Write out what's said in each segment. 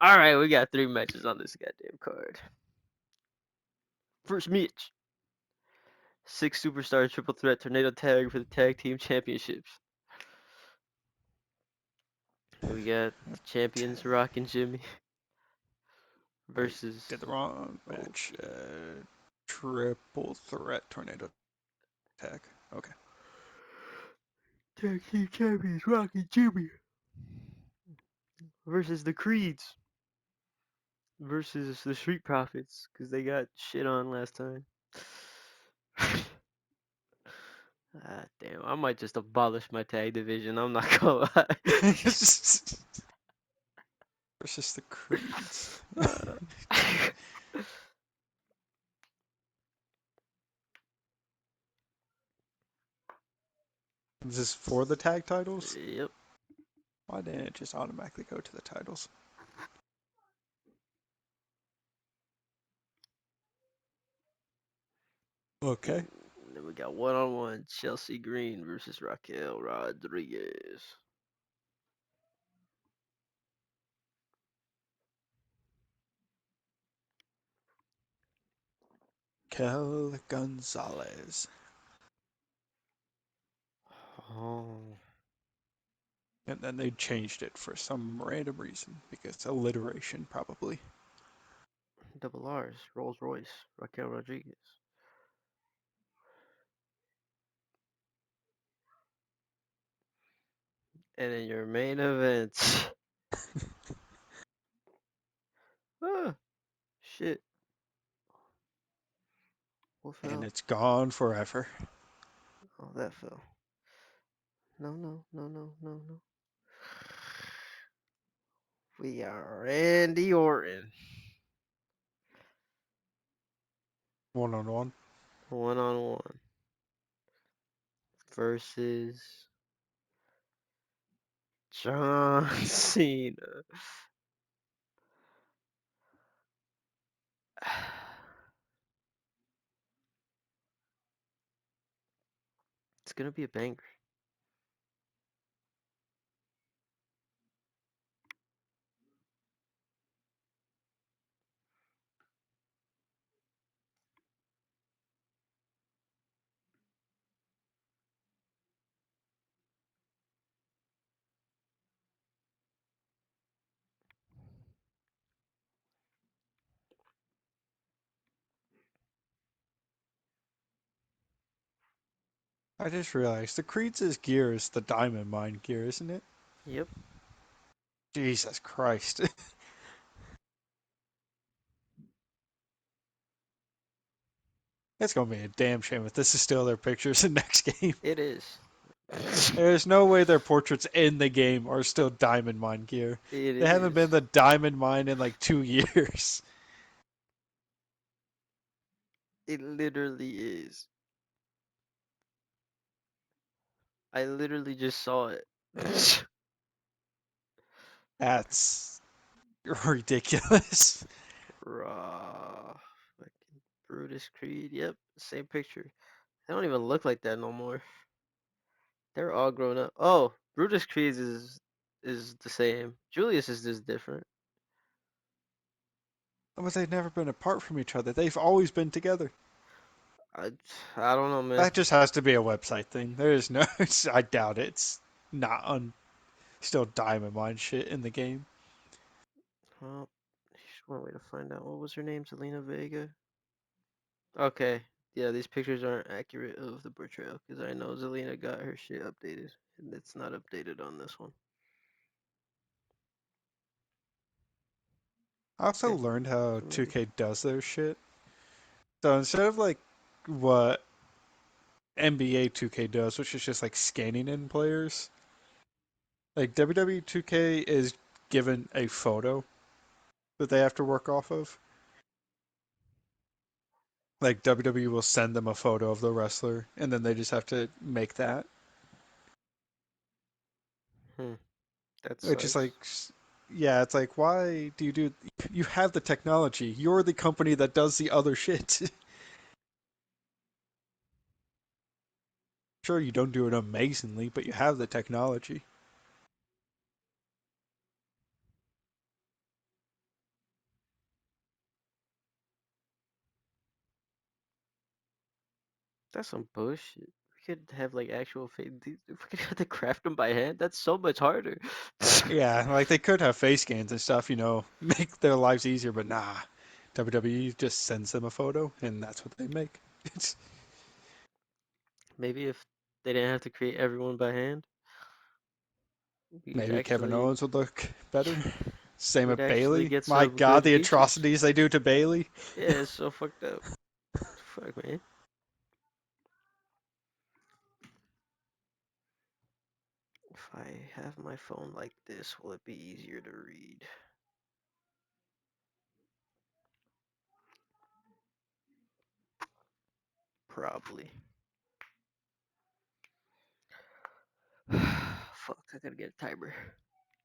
All right, we got 3 matches on this goddamn card. First match: 6 superstar triple threat tornado tag for the tag team championships. We got the champions Rock and Jimmy Wait, versus. did the wrong Oh match. shit! Triple threat tornado tag. Okay. Tag team champions Rock and Jimmy versus the Creeds versus the Street Profits because they got shit on last time. Ah, damn, I might just abolish my tag division. I'm not gonna lie. Versus the Creeds. Is this for the tag titles? Yep. Why didn't it just automatically go to the titles? Okay. Then we got one-on-one Chelsea Green versus Raquel Rodriguez. Kel Gonzalez. Oh, And then they changed it for some random reason, because alliteration probably. double R's, Rolls Royce, Raquel Rodriguez. And in your main event, ah, shit, what And fell? it's gone forever. Oh, that fell. No, no, no, no, no, no. We are Randy Orton, One on one. one-on-one versus John Cena. It's gonna be a banger. I just realized the Creeds' gear is the Diamond Mine gear, isn't it? Yep, Jesus Christ. It's gonna be a damn shame if this is still their pictures in next game. it is. There's no way their portraits in the game are still Diamond Mine gear. It They haven't is. been the Diamond Mine in like 2 years. It literally is. I literally just saw it. That's ridiculous. Raw. Fucking Brutus Creed. Yep, same picture. They don't even look like that no more. They're all grown up. Oh, Brutus Creed is the same. Julius is just different. But they've never been apart from each other. They've always been together. I I don't know, man. That just has to be a website thing. There is no. I doubt it's not still Diamond Mine shit in the game. Well, just one way to find out. What was her name? Zelina Vega. Okay. Yeah, these pictures aren't accurate of the portrayal because I know Zelina got her shit updated and it's not updated on this one. I also Okay. learned how So maybe. 2K does their shit. So instead of like what NBA 2K does, which is just like scanning in players, like WWE 2K is given a photo that they have to work off of. Like WWE will send them a photo of the wrestler, and then they just have to make that. Hmm. That Which is like, sucks. yeah, it's like, why do you do? You have the technology. You're the company that does the other shit. Sure, you don't do it amazingly, but you have the technology. That's some bullshit. We could have like actual face. If we could have to craft them by hand, that's so much harder. Yeah, like they could have face scans and stuff, make their lives easier, but nah. WWE just sends them a photo and that's what they make. It's Maybe if they didn't have to create everyone by hand, we'd maybe Kevin actually Owens would look better. Same we'd with actually Bailey. get My some God, good the features. atrocities they do to Bailey. Yeah, it's so fucked up. Fuck, man. If I have my phone like this, will it be easier to read? Probably. Fuck, I gotta get a timer.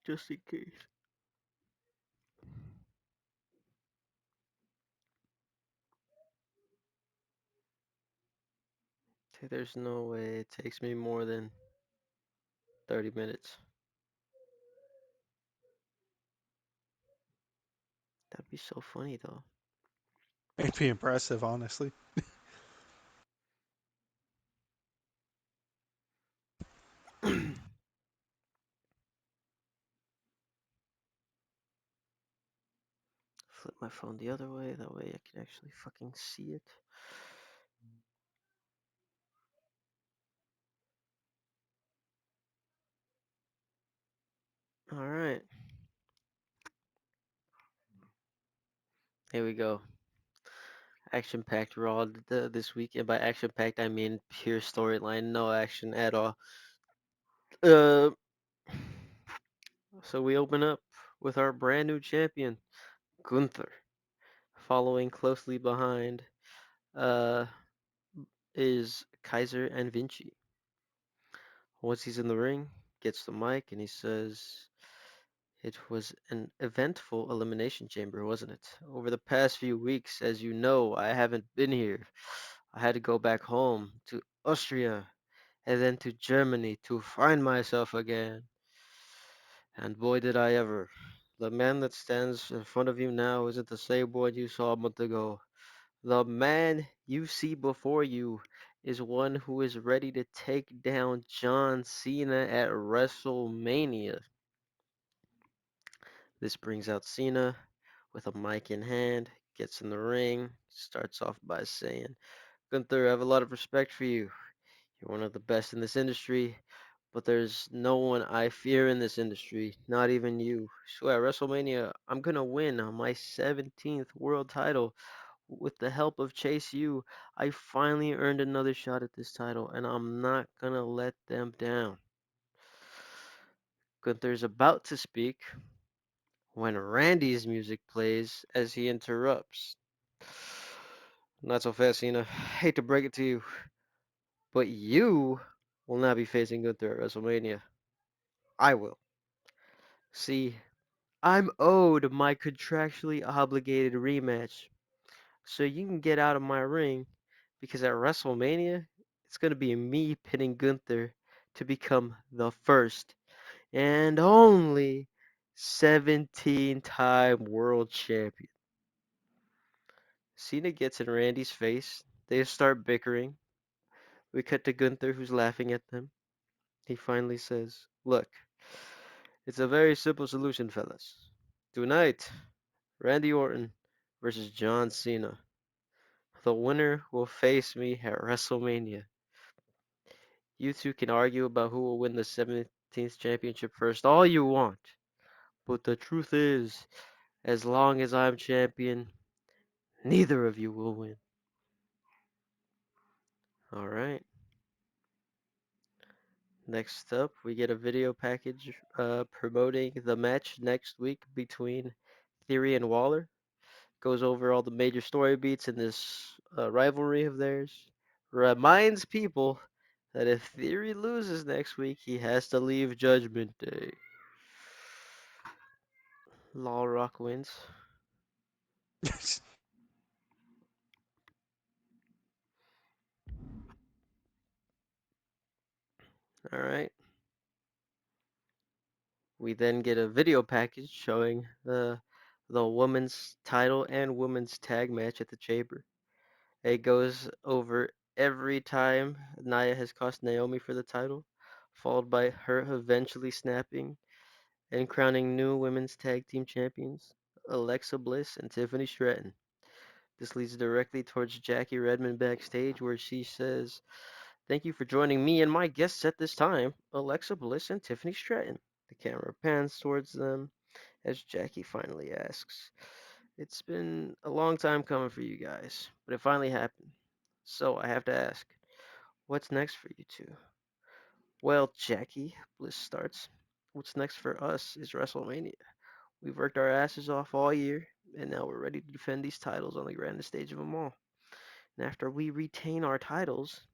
Just in case. Okay, there's no way it takes me more than 30 minutes. That'd be so funny though. It'd be impressive, honestly. Flip my phone the other way, that way I can actually fucking see it. Alright, here we go. Action packed Raw this week, and by action packed, I mean pure storyline, no action at all. Uh, so we open up with our brand new champion, Gunther, following closely behind uh, is Kaiser and Vinci. Once he's in the ring, gets the mic, and he says, "It was an eventful elimination chamber, wasn't it? Over the past few weeks, as you know, I haven't been here. I had to go back home to Austria and then to Germany to find myself again. And boy, did I ever. The man that stands in front of you now isn't the same one you saw a month ago. The man you see before you is one who is ready to take down John Cena at WrestleMania." This brings out Cena with a mic in hand, gets in the ring, starts off by saying, "Gunther, I have a lot of respect for you. You're one of the best in this industry, but there's no one I fear in this industry, not even you. So at WrestleMania, I'm gonna win my 17th world title. With the help of Chase U, I finally earned another shot at this title, and I'm not gonna let them down." Gunther's about to speak when Randy's music plays as he interrupts. "Not so fast, Cena. Hate to break it to you, but you will not be facing Gunther at WrestleMania. I will. See, I'm owed my contractually obligated rematch, so you can get out of my ring, because at WrestleMania, it's going to be me pinning Gunther to become the first and only 17-time world champion." Cena gets in Randy's face. They start bickering. We cut to Gunther, who's laughing at them. He finally says, "Look, it's a very simple solution, fellas. Tonight, Randy Orton versus John Cena. The winner will face me at WrestleMania. You two can argue about who will win the 17th championship first all you want, but the truth is, as long as I'm champion, neither of you will win." Alright. Next up, we get a video package promoting the match next week between Theory and Waller. Goes over all the major story beats in this rivalry of theirs. Reminds people that if Theory loses next week, he has to leave Judgment Day. Law Rock wins. Alright. We then get a video package showing the women's title and women's tag match at the Chamber. It goes over every time Nia has cost Naomi for the title, followed by her eventually snapping and crowning new women's tag team champions, Alexa Bliss and Tiffany Stratton. This leads directly towards Jackie Redmond backstage, where she says, "Thank you for joining me and my guests at this time, Alexa Bliss and Tiffany Stratton." The camera pans towards them as Jackie finally asks, "It's been a long time coming for you guys, but it finally happened. So I have to ask, what's next for you two?" "Well, Jackie," Bliss starts, "what's next for us is WrestleMania. We've worked our asses off all year, and now we're ready to defend these titles on the grandest stage of them all. And after we retain our titles,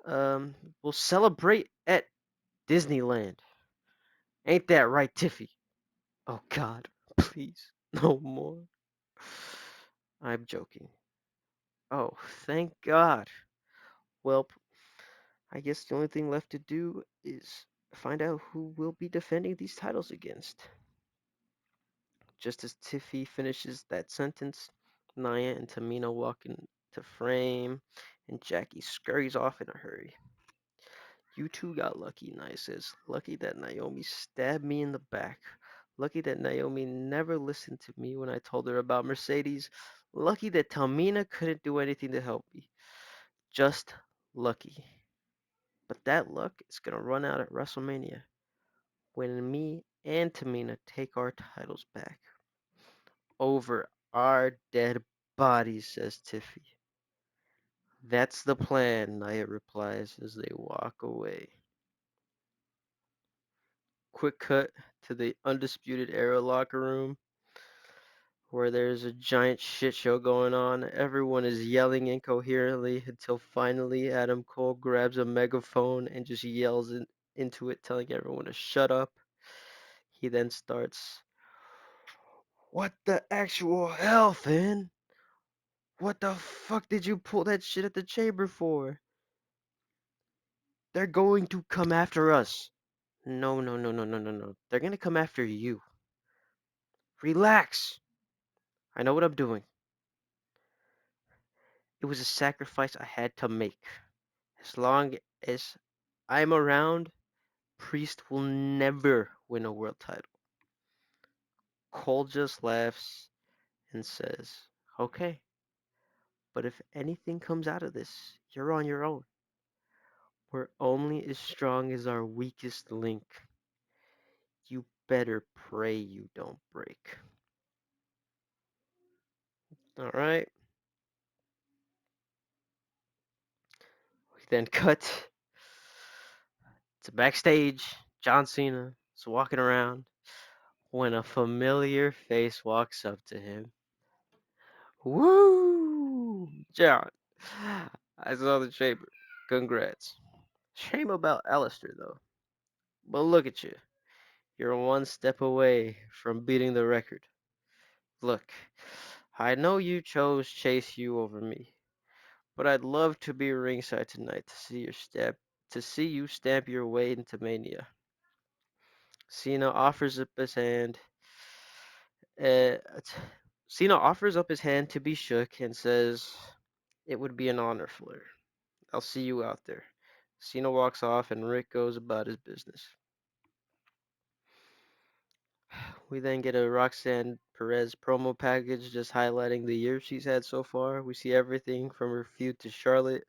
um, we'll celebrate at Disneyland. Ain't that right, Tiffy?" "Oh God, please, no more." "I'm joking." "Oh, thank God. Well, I guess the only thing left to do is find out who we'll be defending these titles against." Just as Tiffy finishes that sentence, Nia and Tamina walk into frame, and Jackie scurries off in a hurry. "You two got lucky," Nia says. "Lucky that Naomi stabbed me in the back. Lucky that Naomi never listened to me when I told her about Mercedes. Lucky that Tamina couldn't do anything to help me. Just lucky. But that luck is gonna run out at WrestleMania when me and Tamina take our titles back. Over our dead bodies," says Tiffy. "That's the plan," Nia replies as they walk away. Quick cut to the Undisputed Era locker room, where there's a giant shit show going on. Everyone is yelling incoherently until finally Adam Cole grabs a megaphone and just yells into it, telling everyone to shut up. He then starts, "What the actual hell, Finn? What the fuck did you pull that shit at the chamber for? They're going to come after us." "No, no, no, no, no, no, no. They're gonna come after you. Relax. I know what I'm doing. It was a sacrifice I had to make. As long as I'm around, Priest will never win a world title." Cole just laughs and says, "Okay, but if anything comes out of this, you're on your own. We're only as strong as our weakest link. You better pray you don't break." All right. We then cut to backstage. John Cena is walking around when a familiar face walks up to him. "Woo! John, I saw the chamber. Congrats. Shame about Alistair, though. But look at you. You're one step away from beating the record. Look, I know you chose Chase U over me, but I'd love to be ringside tonight to see you stamp your way into Mania." Cena offers up his hand. Uh, Cena offers up his hand to be shook and says, "It would be an honor, Flair. I'll see you out there." Cena walks off and Rick goes about his business. We then get a Roxanne Perez promo package just highlighting the year she's had so far. We see everything from her feud to Charlotte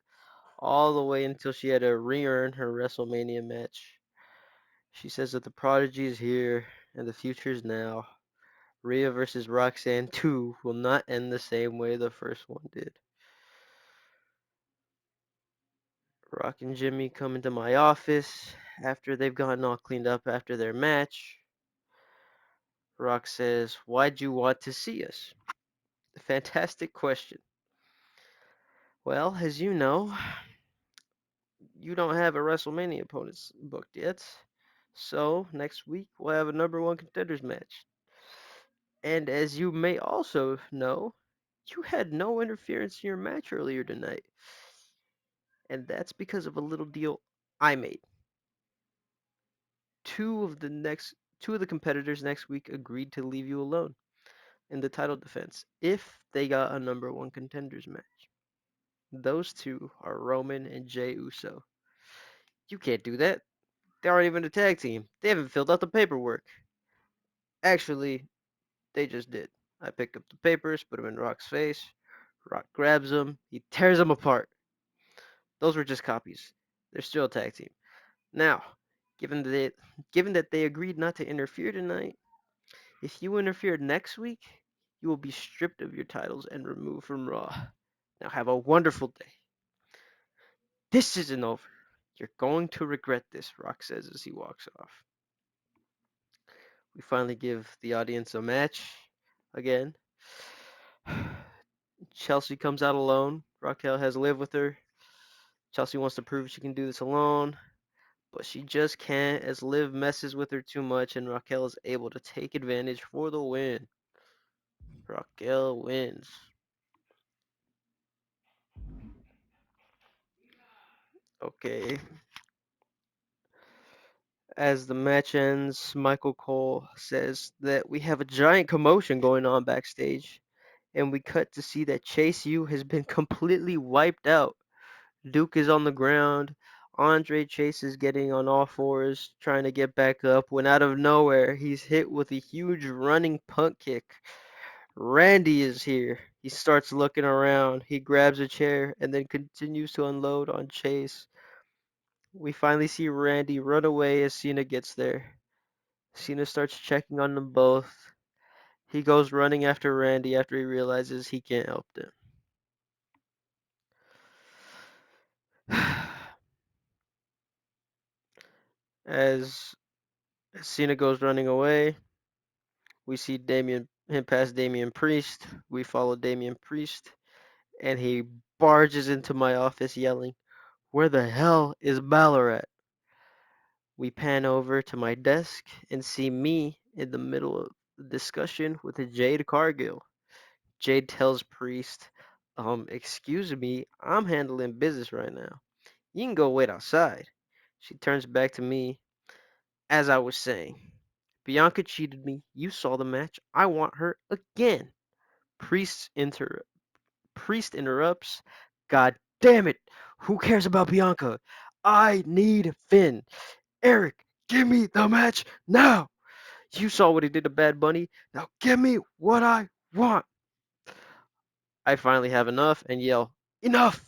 all the way until she had to re-earn her WrestleMania match. She says that the prodigy is here and the future is now. Rhea versus Roxanne 2 will not end the same way the first one did. Rock and Jimmy come into my office after they've gotten all cleaned up after their match. Rock says, "Why'd you want to see us?" Fantastic question. "Well, as you know, you don't have a WrestleMania opponents booked yet. So next week we'll have a number one contenders match. And as you may also know, you had no interference in your match earlier tonight. And that's because of a little deal I made. Two of the competitors next week agreed to leave you alone in the title defense if they got a number one contenders match. Those two are Roman and Jey Uso. You can't do that. They aren't even a tag team. They haven't filled out the paperwork. Actually, they just did. I picked up the papers, put them in Rock's face. Rock grabs them. He tears them apart. Those were just copies. They're still a tag team. Now, given that they, given that they agreed not to interfere tonight, if you interfere next week, you will be stripped of your titles and removed from Raw. Now have a wonderful day. This isn't over. You're going to regret this, Rock says as he walks off. We finally give the audience a match again. Chelsea comes out alone. Raquel has lived with her. Chelsea wants to prove she can do this alone, but she just can't as Liv messes with her too much and Raquel is able to take advantage for the win. Raquel wins. Okay. As the match ends, Michael Cole says that we have a giant commotion going on backstage, and we cut to see that Chase U has been completely wiped out. Duke is on the ground. Andre Chase is getting on all fours, trying to get back up, when out of nowhere, he's hit with a huge running punt kick. Randy is here. He starts looking around. He grabs a chair and then continues to unload on Chase. We finally see Randy run away as Cena gets there. Cena starts checking on them both. He goes running after Randy after he realizes he can't help them. As Cena goes running away, we see him pass Damian Priest. We follow Damian Priest, and he barges into my office yelling, "Where the hell is Balor at?" We pan over to my desk and see me in the middle of the discussion with Jade Cargill. Jade tells Priest, excuse me, I'm handling business right now. You can go wait outside. She turns back to me. As I was saying, Bianca cheated me. You saw the match. I want her again. Priest inter Priest interrupts. God damn it! Who cares about Bianca? I need Finn. Eric, give me the match now. You saw what he did to Bad Bunny. Now give me what I want. I finally have enough and yell, enough!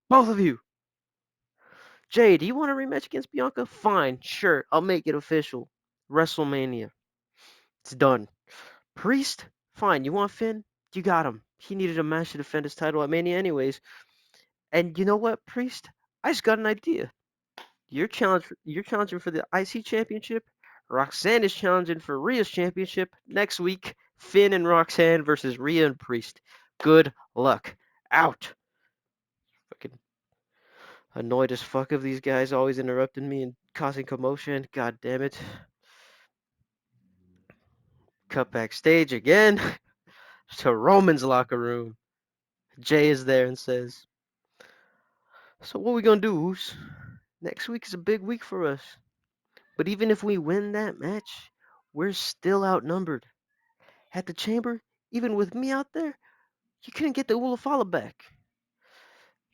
Both of you! Jay, do you want a rematch against Bianca? Fine, sure, I'll make it official. WrestleMania. It's done. Priest? Fine, you want Finn? You got him. He needed a match to defend his title at Mania anyways. And you know what, Priest? I just got an idea. You're challenging for the IC championship. Roxanne is challenging for Rhea's championship next week. Finn and Roxanne versus Rhea and Priest. Good luck. Out. Fucking annoyed as fuck of these guys always interrupting me and causing commotion. God damn it. Cut backstage again to Roman's locker room. Jay is there and says, "So what we gonna do, Oos? Next week is a big week for us. But even if we win that match, we're still outnumbered. At the chamber, even with me out there, you couldn't get the Ulafala back."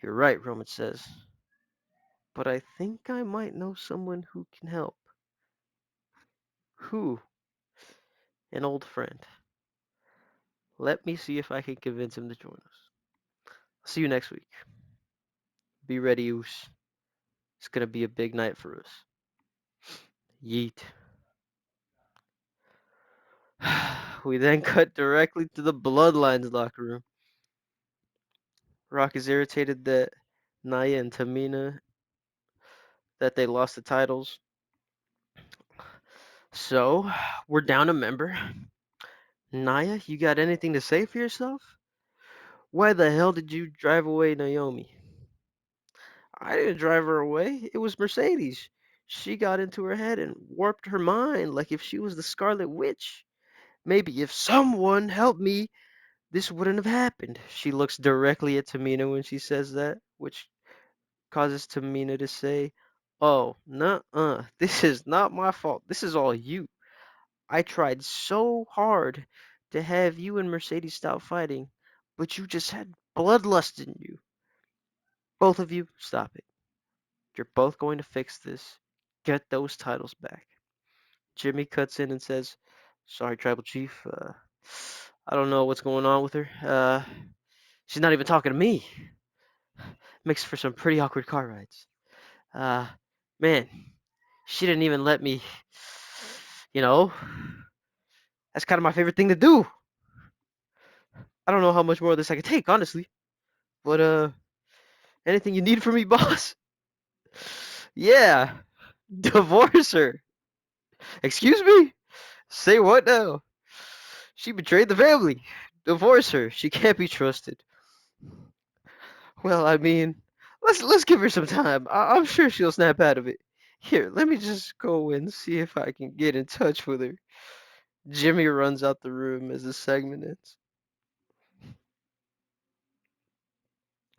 "You're right," Roman says. "But I think I might know someone who can help." "Who?" "An old friend. Let me see if I can convince him to join us. See you next week. Be ready, Oos. It's gonna be a big night for us." Yeet. We then cut directly to the Bloodlines locker room. Rock is irritated that Nia and Tamina that they lost the titles. "So, we're down a member. Nia, you got anything to say for yourself? Why the hell did you drive away Naomi?" "I didn't drive her away. It was Mercedes. She got into her head and warped her mind like if she was the Scarlet Witch. Maybe if someone helped me, this wouldn't have happened." She looks directly at Tamina when she says that, which causes Tamina to say, "Oh, nuh-uh. This is not my fault. This is all you. I tried so hard to have you and Mercedes stop fighting, but you just had bloodlust in you." Both of you, stop it. You're both going to fix this. Get those titles back. Jimmy cuts in and says, "Sorry, Tribal Chief. I don't know what's going on with her. She's not even talking to me. Makes for some pretty awkward car rides. Uh, man, she didn't even let me, you know, that's kind of my favorite thing to do. I don't know how much more of this I can take, honestly. But, anything you need from me, boss? Yeah, divorce her. Excuse me? Say what now? She betrayed the family. Divorce her. She can't be trusted. Well, I mean, let's give her some time. I'm sure she'll snap out of it. Here, let me just go and see if I can get in touch with her." Jimmy runs out the room as the segment ends.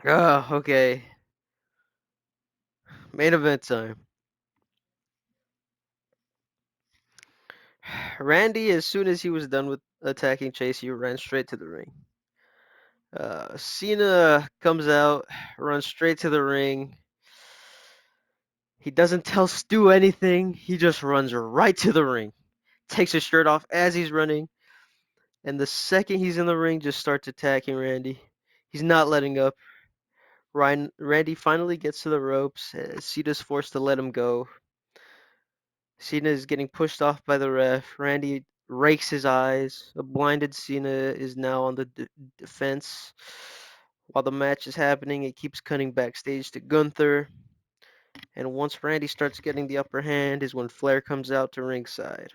Ah, okay. Main event time. Randy, as soon as he was done with attacking Chase, he ran straight to the ring. Cena comes out, runs straight to the ring. He doesn't tell Stu anything. He just runs right to the ring. Takes his shirt off as he's running. And the second he's in the ring, just starts attacking Randy. He's not letting up. Randy finally gets to the ropes. Cena's forced to let him go. Cena is getting pushed off by the ref. Randy rakes his eyes. A blinded Cena is now on the defense. While the match is happening, it keeps cutting backstage to Gunther. And once Randy starts getting the upper hand is when Flair comes out to ringside.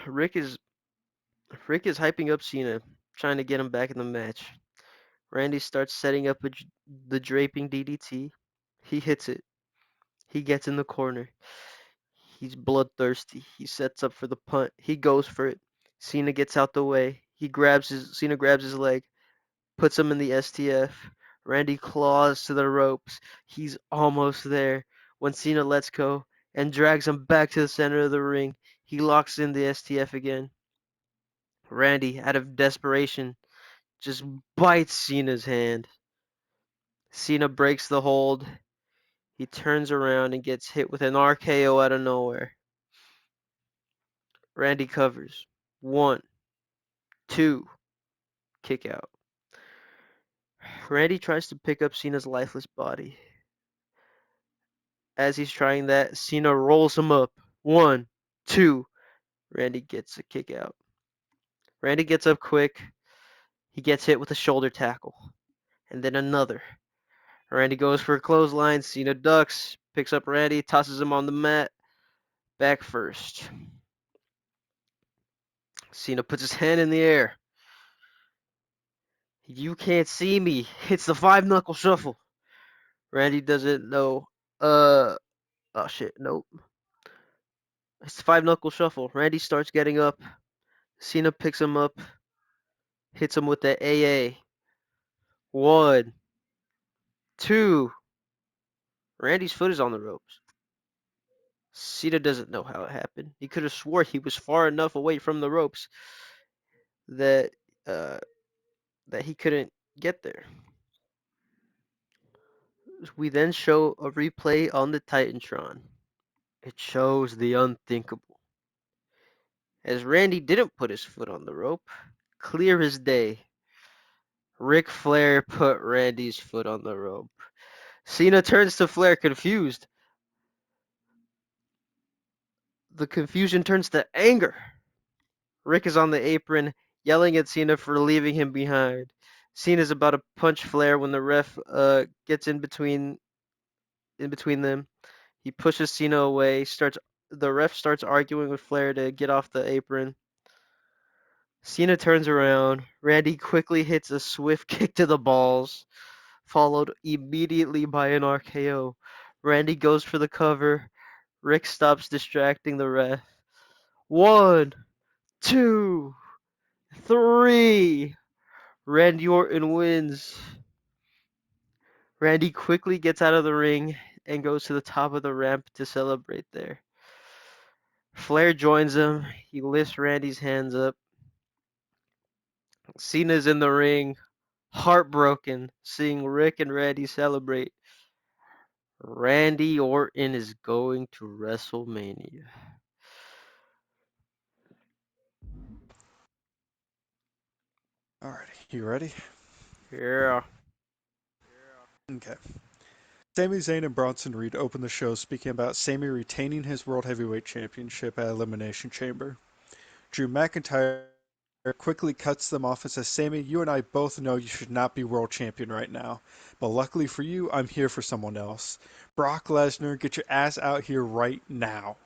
Rick is Rick is hyping up Cena, trying to get him back in the match. Randy starts setting up the draping DDT. He hits it. He gets in the corner. He's bloodthirsty. He sets up for the punt. He goes for it. Cena gets out the way. Cena grabs his leg, puts him in the STF. Randy claws to the ropes. He's almost there when Cena lets go and drags him back to the center of the ring. He locks in the STF again. Randy, out of desperation, just bites Cena's hand. Cena breaks the hold. He turns around and gets hit with an RKO out of nowhere. Randy covers. 1, 2, kick out. Randy tries to pick up Cena's lifeless body. As he's trying that, Cena rolls him up. 1, 2. Randy gets a kick out. Randy gets up quick. He gets hit with a shoulder tackle. And then another. Randy goes for a clothesline. Cena ducks, picks up Randy, tosses him on the mat. Back first. Cena puts his hand in the air. "You can't see me." Hits the five knuckle shuffle. Randy doesn't know. Oh shit, nope. It's the five knuckle shuffle. Randy starts getting up. Cena picks him up, hits him with the AA. 1, 2. Randy's foot is on the ropes. Cena doesn't know how it happened. He could have swore he was far enough away from the ropes that uh, that he couldn't get there. We then show a replay on the Titantron. It shows the unthinkable. As Randy didn't put his foot on the rope, clear as day, Ric Flair put Randy's foot on the rope. Cena turns to Flair confused. The confusion turns to anger. Rick is on the apron, yelling at Cena for leaving him behind. Cena's about to punch Flair when the ref gets in between them. He pushes Cena away. The ref starts arguing with Flair to get off the apron. Cena turns around. Randy quickly hits a swift kick to the balls, followed immediately by an RKO. Randy goes for the cover. Rick stops distracting the ref. 1, 2, 3. Randy Orton wins. Randy quickly gets out of the ring and goes to the top of the ramp to celebrate there. Flair joins him. He lifts Randy's hands up. Cena's in the ring. Heartbroken seeing Rick and Randy celebrate. Randy Orton is going to WrestleMania. Alrighty, you ready? Yeah. Okay. Sami Zayn and Bronson Reed open the show speaking about Sami retaining his World Heavyweight Championship at Elimination Chamber. Drew McIntyre quickly cuts them off and says, Sami, you and I both know you should not be world champion right now. But luckily for you, I'm here for someone else. Brock Lesnar, get your ass out here right now.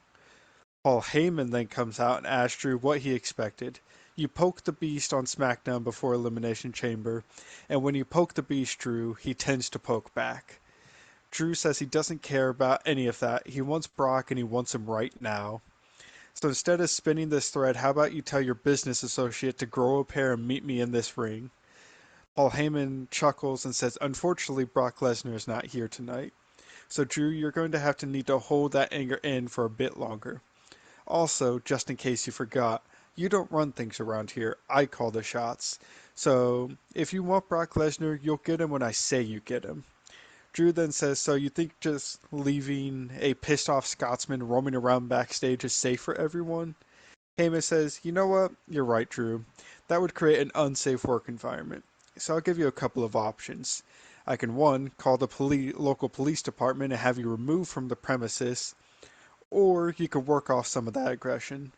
Paul Heyman then comes out and asks Drew what he expected. You poke the beast on SmackDown before Elimination Chamber, and when you poke the beast, Drew, he tends to poke back. Drew says he doesn't care about any of that. He wants Brock and he wants him right now. So instead of spinning this thread, how about you tell your business associate to grow a pair and meet me in this ring? Paul Heyman chuckles and says, unfortunately, Brock Lesnar is not here tonight. So, Drew, you're going to have to need to hold that anger in for a bit longer. Also, just in case you forgot, you don't run things around here. I call the shots. So, if you want Brock Lesnar, you'll get him when I say you get him. Drew then says, so you think just leaving a pissed off Scotsman roaming around backstage is safe for everyone? Heyman says, you know what? You're right, Drew. That would create an unsafe work environment. So I'll give you a couple of options. I can, one, call the local police department and have you removed from the premises, or you could work off some of that aggression.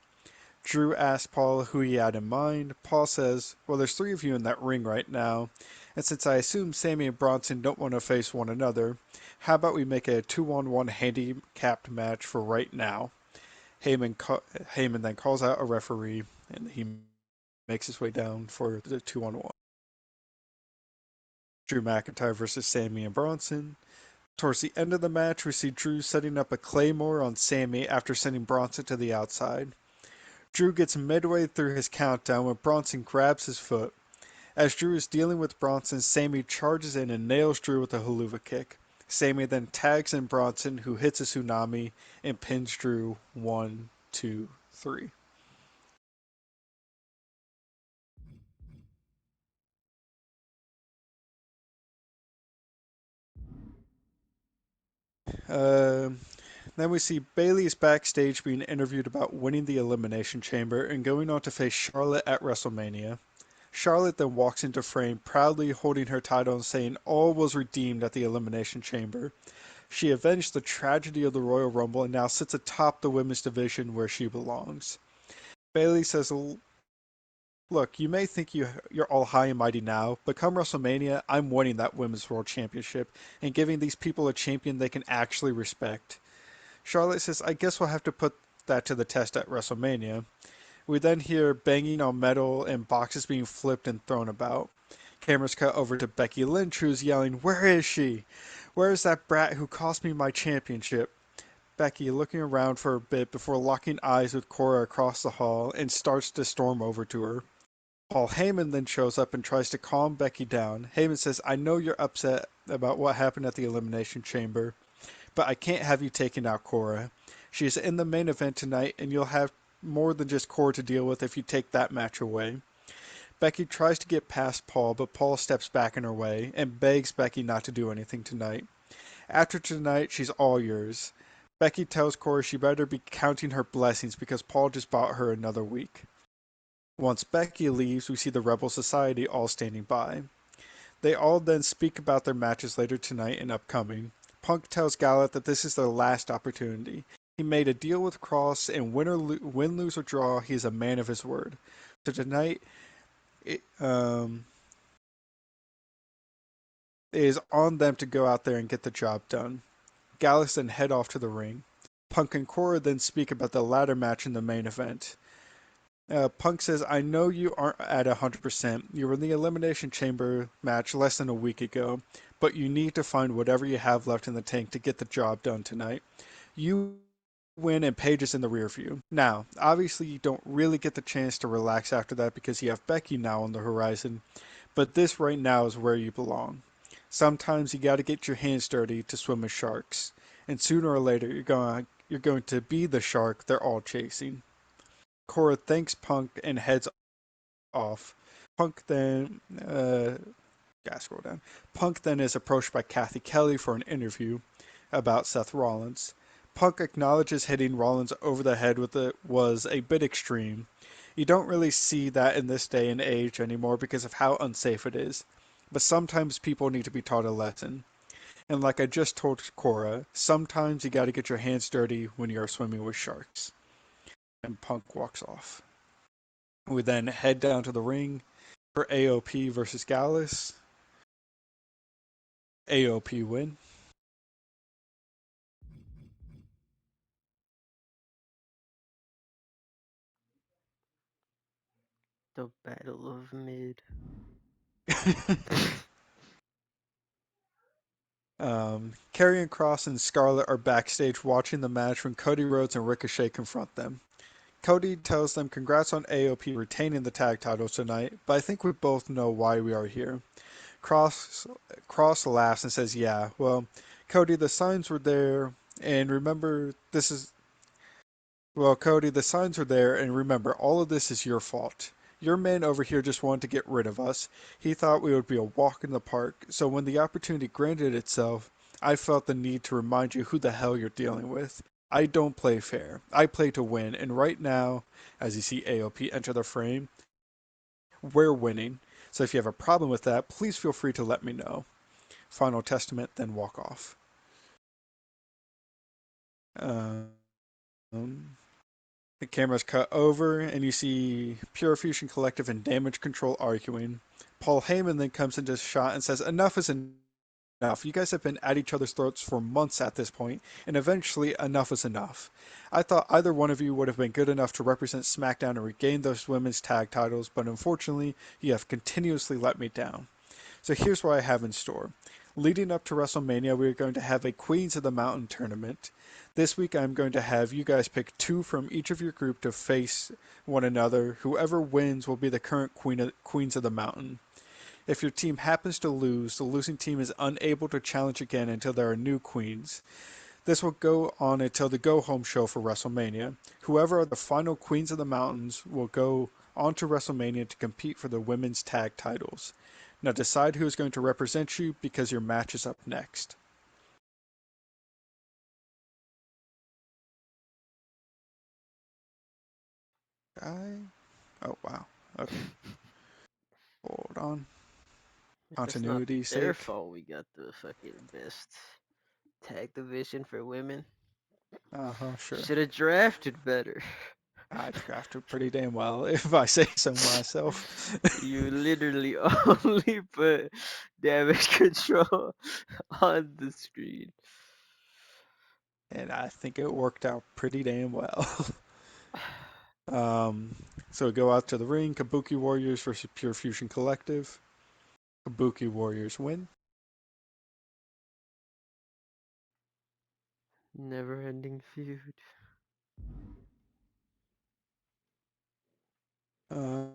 Drew asks Paul who he had in mind. Paul says, well, there's three of you in that ring right now, and since I assume Sami and Bronson don't want to face one another, how about we make a 2-on-1 handicapped match for right now? Heyman, Heyman then calls out a referee, and he makes his way down for the 2-on-1. Drew McIntyre versus Sami and Bronson. Towards the end of the match, we see Drew setting up a claymore on Sami after sending Bronson to the outside. Drew gets midway through his countdown when Bronson grabs his foot. As Drew is dealing with Bronson, Sami charges in and nails Drew with a haluva kick. Sami then tags in Bronson, who hits a tsunami and pins Drew 1, 2, 3. Uh, Then we see Bayley is backstage being interviewed about winning the Elimination Chamber and going on to face Charlotte at WrestleMania. Charlotte then walks into frame proudly holding her title and saying all was redeemed at the Elimination Chamber. She avenged the tragedy of the Royal Rumble and now sits atop the women's division where she belongs. Bayley says, look, you may think you're all high and mighty now, but come WrestleMania, I'm winning that Women's World Championship and giving these people a champion they can actually respect. Charlotte says, I guess we'll have to put that to the test at WrestleMania. We then hear banging on metal and boxes being flipped and thrown about. Cameras cut over to Becky Lynch, who's yelling, where is she? Where is that brat who cost me my championship? Becky looking around for a bit before locking eyes with Cora across the hall and starts to storm over to her. Paul Heyman then shows up and tries to calm Becky down. Heyman says, I know you're upset about what happened at the Elimination Chamber, but I can't have you taking out Cora. She's in the main event tonight, and you'll have more than just Cora to deal with if you take that match away. Becky tries to get past Paul, but Paul steps back in her way and begs Becky not to do anything tonight. After tonight, she's all yours. Becky tells Cora she better be counting her blessings because Paul just bought her another week. Once Becky leaves, we see the Rebel Society all standing by. They all then speak about their matches later tonight and upcoming. Punk tells Gallows that this is their last opportunity. He made a deal with Cross, and win, lose, or draw, he is a man of his word. So tonight, it, it is on them to go out there and get the job done. Gallows then head off to the ring. Punk and Cora then speak about the ladder match in the main event. Punk says, I know you aren't at 100%. You were in the Elimination Chamber match less than a week ago, but you need to find whatever you have left in the tank to get the job done tonight. You win and Paige is in the rear view. Now, obviously you don't really get the chance to relax after that because you have Becky now on the horizon, but this right now is where you belong. Sometimes you gotta get your hands dirty to swim with sharks, and sooner or later you're going to be the shark they're all chasing. Cora thanks Punk and heads off. Punk then Gotta scroll down. Punk then is approached by Kathy Kelly for an interview about Seth Rollins. Punk acknowledges hitting Rollins over the head with it was a bit extreme. You don't really see that in this day and age anymore because of how unsafe it is. But sometimes people need to be taught a lesson. And like I just told Cora, sometimes you gotta get your hands dirty when you're swimming with sharks. And Punk walks off. We then head down to the ring for AOP versus Gallus. AOP win. The Battle of Mid. Karrion Kross and Scarlett are backstage watching the match when Cody Rhodes and Ricochet confront them. Cody tells them congrats on AOP retaining the tag titles tonight, but I think we both know why we are here. Cross Cross laughs and says, "Yeah, well, Cody, the signs were there, and remember, this is well, Cody, the signs were there, and remember, all of this is your fault. Your man over here just wanted to get rid of us. He thought we would be a walk in the park, so when the opportunity granted itself, I felt the need to remind you who the hell you're dealing with. I don't play fair. I play to win, and right now, as you see AOP enter the frame, we're winning. So if you have a problem with that, please feel free to let me know." Final Testament, then walk off. Um, The camera's cut over, and you see Pure Fusion Collective and Damage Control arguing. Paul Heyman then comes into shot and says, "Enough is enough. You guys have been at each other's throats for months at this point, and eventually enough is enough. I thought either one of you would have been good enough to represent SmackDown and regain those women's tag titles, but unfortunately, you have continuously let me down. So here's what I have in store. Leading up to WrestleMania, we are going to have a Queens of the Mountain tournament. This week, I'm going to have you guys pick two from each of your group to face one another. Whoever wins will be the current Queens of the Mountain. If your team happens to lose, the losing team is unable to challenge again until there are new queens. This will go on until the go home show for WrestleMania. Whoever are the final Queens of the Mountains will go on to WrestleMania to compete for the women's tag titles. Now decide who is going to represent you because your match is up next." I Oh wow. Okay. Hold on. That's not Continuity's their sake. fault we got the fucking best tag division for women. Uh-huh, sure. Should have drafted better. I drafted pretty damn well, if I say so myself. You literally only put damage control on the screen. And I think it worked out pretty damn well. um, so we go out to the ring, Kabuki Warriors versus Pure Fusion Collective. Kabuki Warriors win. Never ending feud. Uh,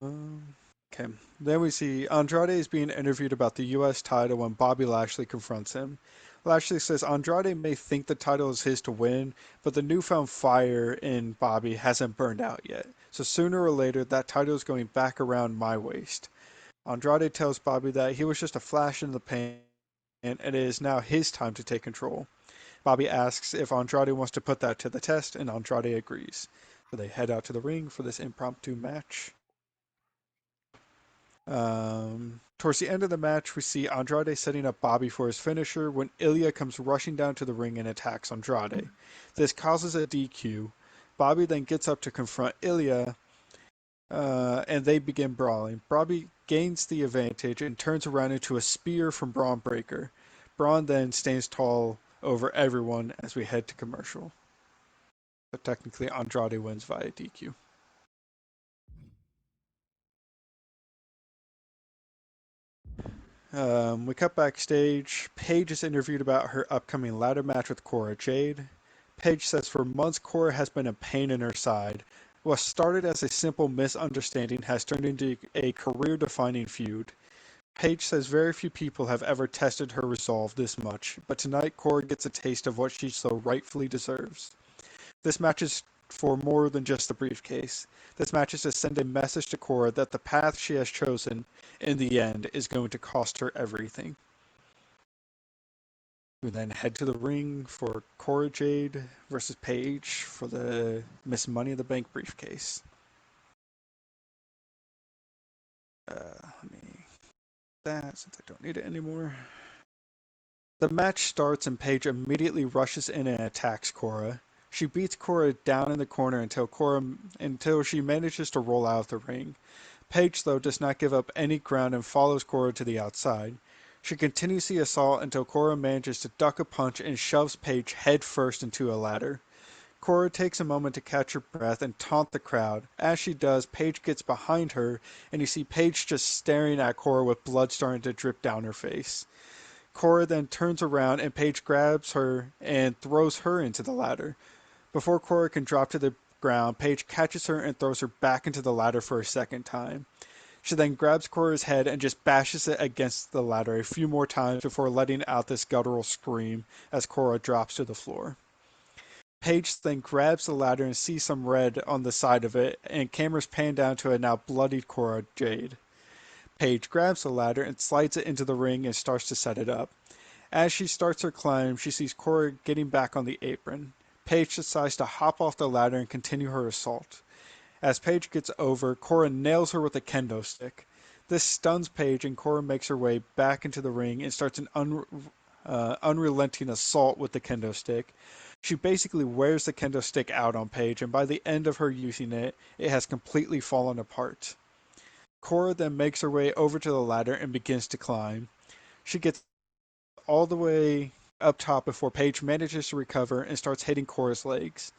Um, okay. Then we see Andrade is being interviewed about the U.S. title when Bobby Lashley confronts him. Lashley says Andrade may think the title is his to win, but the newfound fire in Bobby hasn't burned out yet. So sooner or later, that title is going back around my waist. Andrade tells Bobby that he was just a flash in the pan, and it is now his time to take control. Bobby asks if Andrade wants to put that to the test, and Andrade agrees. So they head out to the ring for this impromptu match. Towards the end of the match, we see Andrade setting up Bobby for his finisher when Ilya comes rushing down to the ring and attacks Andrade. This causes a DQ. Bobby then gets up to confront Ilya, and they begin brawling. Bobby gains the advantage and turns around into a spear from Braun Breaker. Braun then stands tall over everyone as we head to commercial. But technically, Andrade wins via DQ. We cut backstage. Paige is interviewed about her upcoming ladder match with Cora Jade. Paige says for months Cora has been a pain in her side. What started as a simple misunderstanding has turned into a career defining feud. Paige says very few people have ever tested her resolve this much, but tonight Cora gets a taste of what she so rightfully deserves. This match is for more than just the briefcase. This match is to send a message to Cora that the path she has chosen in the end is going to cost her everything. We then head to the ring for Cora Jade versus Paige for the Miss Money in the Bank briefcase. Let me that since I don't need it anymore. The match starts and Paige immediately rushes in and attacks Cora. She beats Cora down in the corner until she manages to roll out of the ring. Paige, though, does not give up any ground and follows Cora to the outside. She continues the assault until Cora manages to duck a punch and shoves Paige headfirst into a ladder. Cora takes a moment to catch her breath and taunt the crowd. As she does, Paige gets behind her, and you see Paige just staring at Cora with blood starting to drip down her face. Cora then turns around and Paige grabs her and throws her into the ladder. Before Cora can drop to the ground, Paige catches her and throws her back into the ladder for a second time. She then grabs Cora's head and just bashes it against the ladder a few more times before letting out this guttural scream as Cora drops to the floor. Paige then grabs the ladder and sees some red on the side of it, and cameras pan down to a now bloodied Cora Jade. Paige grabs the ladder and slides it into the ring and starts to set it up. As she starts her climb, she sees Cora getting back on the apron. Paige decides to hop off the ladder and continue her assault. As Paige gets over, Cora nails her with a kendo stick. This stuns Paige, and Cora makes her way back into the ring and starts an unrelenting assault with the kendo stick. She basically wears the kendo stick out on Paige, and by the end of her using it, it has completely fallen apart. Cora then makes her way over to the ladder and begins to climb. She gets all the way up top before Paige manages to recover and starts hitting Cora's legs.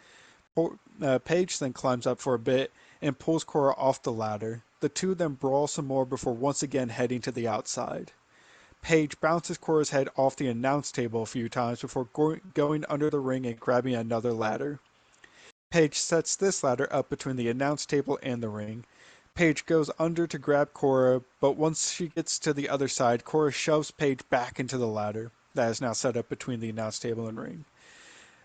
Paige then climbs up for a bit and pulls Cora off the ladder. The two then brawl some more before once again heading to the outside. Paige bounces Cora's head off the announce table a few times before going under the ring and grabbing another ladder. Paige sets this ladder up between the announce table and the ring. Paige goes under to grab Cora, but once she gets to the other side, Cora shoves Paige back into the ladder that is now set up between the announce table and ring.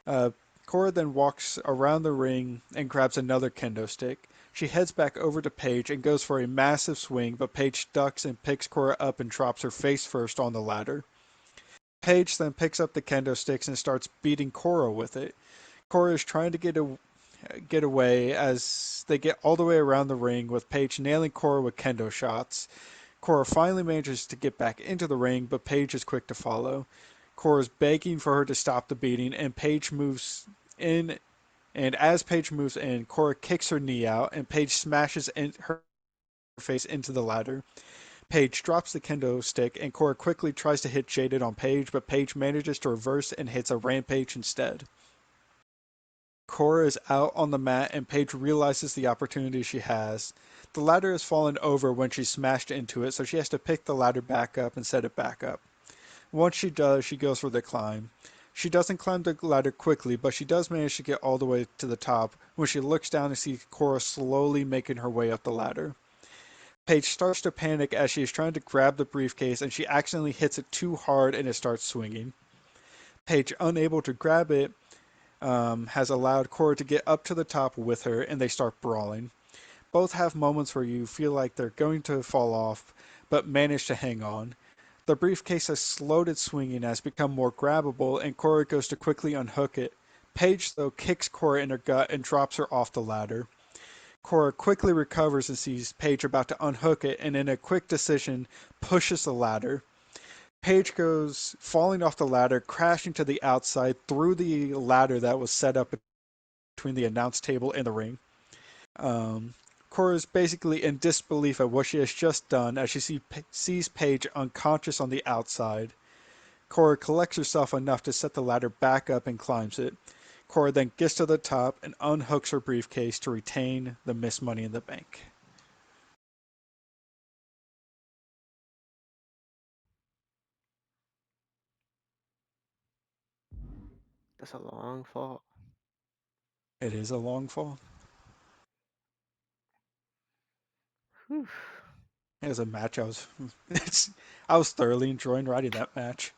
Uh, Cora then walks around the ring and grabs another kendo stick. She heads back over to Paige and goes for a massive swing, but Paige ducks and picks Cora up and drops her face first on the ladder. Paige then picks up the kendo sticks and starts beating Cora with it. Cora is trying to get away as they get all the way around the ring with Paige nailing Cora with kendo shots. Cora finally manages to get back into the ring, but Paige is quick to follow. Cora's begging for her to stop the beating, and Paige moves in. And as Paige moves in, Cora kicks her knee out, and Paige smashes her face into the ladder. Paige drops the kendo stick, and Cora quickly tries to hit Jaded on Paige, but Paige manages to reverse and hits a rampage instead. Cora is out on the mat, and Paige realizes the opportunity she has. The ladder has fallen over when she smashed into it, so she has to pick the ladder back up and set it back up. Once she does, she goes for the climb. She doesn't climb the ladder quickly, but she does manage to get all the way to the top when she looks down and sees Cora slowly making her way up the ladder. Paige starts to panic as she is trying to grab the briefcase and she accidentally hits it too hard and it starts swinging. Paige, unable to grab it, has allowed Cora to get up to the top with her and they start brawling. Both have moments where you feel like they're going to fall off, but manage to hang on. The briefcase has slowed its swinging and has become more grabbable, and Cora goes to quickly unhook it. Paige, though, kicks Cora in her gut and drops her off the ladder. Cora quickly recovers and sees Paige about to unhook it, and in a quick decision, pushes the ladder. Paige goes falling off the ladder, crashing to the outside through the ladder that was set up between the announce table and the ring. Um, Cora is basically in disbelief at what she has just done as sees Paige unconscious on the outside. Cora collects herself enough to set the ladder back up and climbs it. Cora then gets to the top and unhooks her briefcase to retain the Miss Money in the Bank. That's a long fall. It is a long fall. Whew. It was a match I was I was thoroughly enjoying writing that match.